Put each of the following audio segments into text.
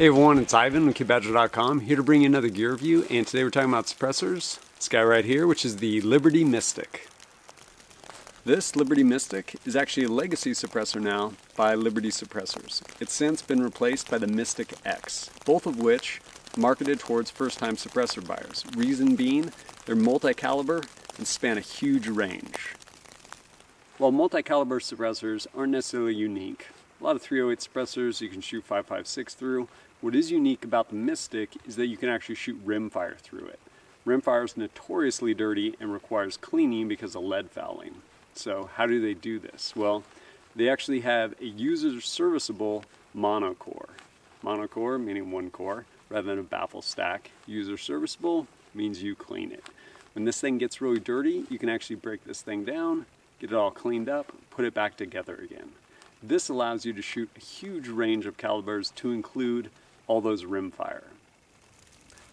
Hey everyone, it's Ivan with KidBadger.com, here to bring you another gear review, and today we're talking about suppressors. This guy right here, which is the Liberty Mystic. This Liberty Mystic is actually a legacy suppressor now by Liberty Suppressors. It's since been replaced by the Mystic X, both of which marketed towards first-time suppressor buyers. Reason being, they're multi-caliber and span a huge range. While multi-caliber suppressors aren't necessarily unique, a lot of 308 suppressors you can shoot 5.56 through. What is unique about the Mystic is that you can actually shoot rimfire through it. Rimfire is notoriously dirty and requires cleaning because of lead fouling. So how do they do this? Well, they actually have a user serviceable monocore. Monocore meaning one core rather than a baffle stack. User serviceable means you clean it. When this thing gets really dirty, you can actually break this thing down, get it all cleaned up, put it back together again. This allows you to shoot a huge range of calibers to include all those rimfire.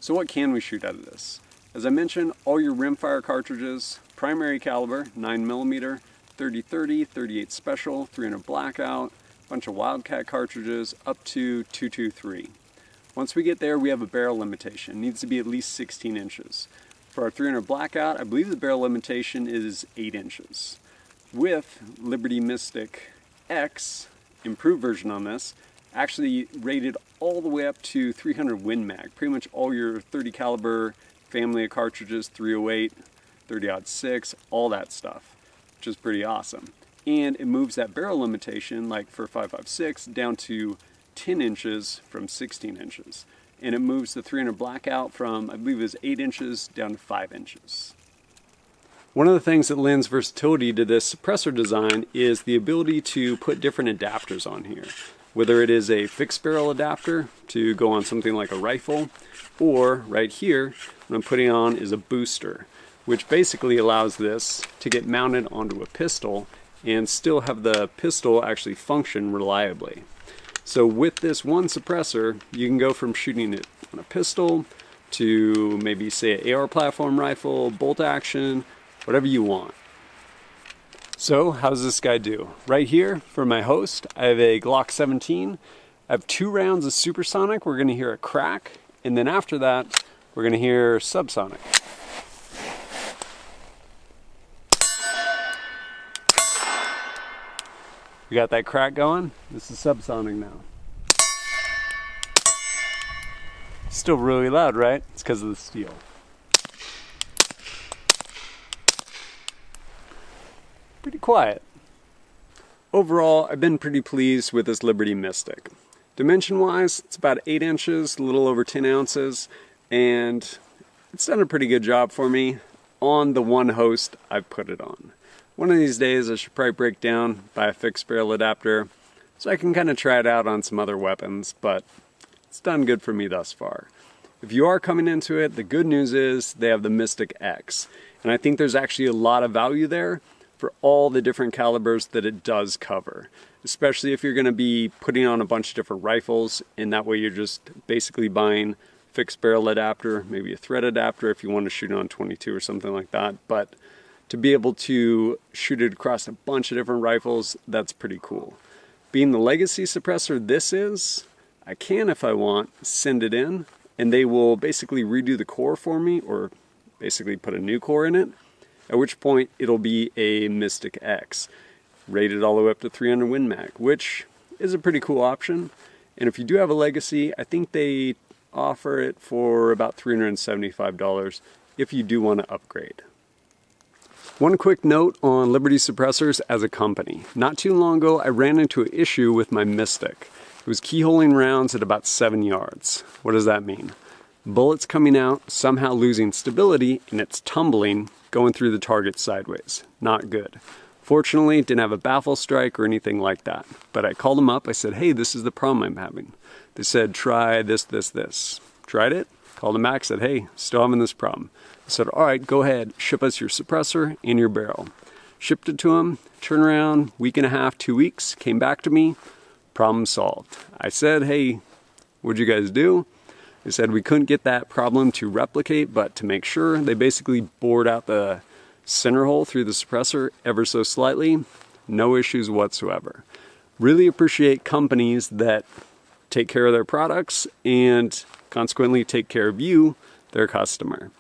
So what can we shoot out of this? As I mentioned, all your rimfire cartridges, primary caliber, 9mm, 30-30, 38 special, 300 Blackout, a bunch of Wildcat cartridges, up to 223. Once we get there, we have a barrel limitation. It needs to be at least 16 inches. For our 300 Blackout, I believe the barrel limitation is 8 inches. With Liberty Mystic X, improved version on this, actually rated all the way up to 300 WinMag. Pretty much all your 30 caliber family of cartridges, 308, 30-06, all that stuff, which is pretty awesome. And it moves that barrel limitation, like for 5.56, down to 10 inches from 16 inches. And it moves the 300 Blackout from, I believe it was 8 inches down to 5 inches. One of the things that lends versatility to this suppressor design is the ability to put different adapters on here. Whether it is a fixed barrel adapter to go on something like a rifle, or right here, what I'm putting on is a booster, which basically allows this to get mounted onto a pistol and still have the pistol actually function reliably. So with this one suppressor, you can go from shooting it on a pistol to maybe say an AR platform rifle, bolt action, whatever you want. So how does this guy do? Right here for my host, I have a Glock 17. I have 2 rounds of supersonic. We're going to hear a crack, and then after that, we're going to hear subsonic. We got that crack going. This is subsonic now. Still really loud, right? It's because of the steel. Pretty quiet. Overall, I've been pretty pleased with this Liberty Mystic. Dimension-wise, it's about 8 inches, a little over 10 ounces, and it's done a pretty good job for me on the one host I've put it on. One of these days, I should probably break down, buy a fixed barrel adapter, so I can kind of try it out on some other weapons, but it's done good for me thus far. If you are coming into it, the good news is they have the Mystic X, and I think there's actually a lot of value there for all the different calibers that it does cover, especially if you're going to be putting on a bunch of different rifles, and that way you're just basically buying fixed barrel adapter, maybe a thread adapter if you want to shoot on 22 or something like that. But to be able to shoot it across a bunch of different rifles, that's pretty cool. Being the legacy suppressor this is, I can, if I want, send it in, and they will basically redo the core for me, or basically put a new core in it, at which point it'll be a Mystic X, rated all the way up to 300 WinMag, which is a pretty cool option. And if you do have a legacy, I think they offer it for about $375 if you do want to upgrade. One quick note on Liberty Suppressors as a company. Not too long ago, I ran into an issue with my Mystic. It was keyholing rounds at about 7 yards. What does that mean? Bullets coming out, somehow losing stability, and it's tumbling, going through the target sideways. Not good. Fortunately, didn't have a baffle strike or anything like that. But I called them up, I said, hey, this is the problem I'm having. They said, try this, this, this. Tried it, called them back, said, hey, still having this problem. I said, all right, go ahead, ship us your suppressor and your barrel. Shipped it to them, turned around, week and a half, 2 weeks, came back to me, problem solved. I said, hey, what'd you guys do? They said we couldn't get that problem to replicate, but to make sure, they basically bored out the center hole through the suppressor ever so slightly. No issues whatsoever. Really appreciate companies that take care of their products, and consequently take care of you, their customer.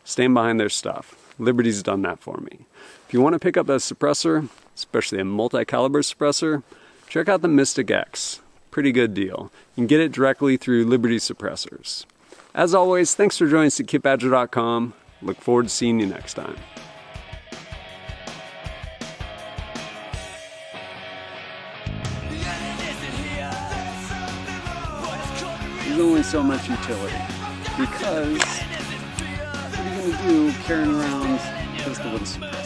Stand behind their stuff. Liberty's done that for me. If you want to pick up a suppressor, especially a multi-caliber suppressor, check out the Mystic X. Pretty good deal. You can get it directly through Liberty Suppressors. As always, thanks for joining us at kitbadger.com. Look forward to seeing you next time. There's only so much utility, because what are you going to do carrying around pistol and suppressor?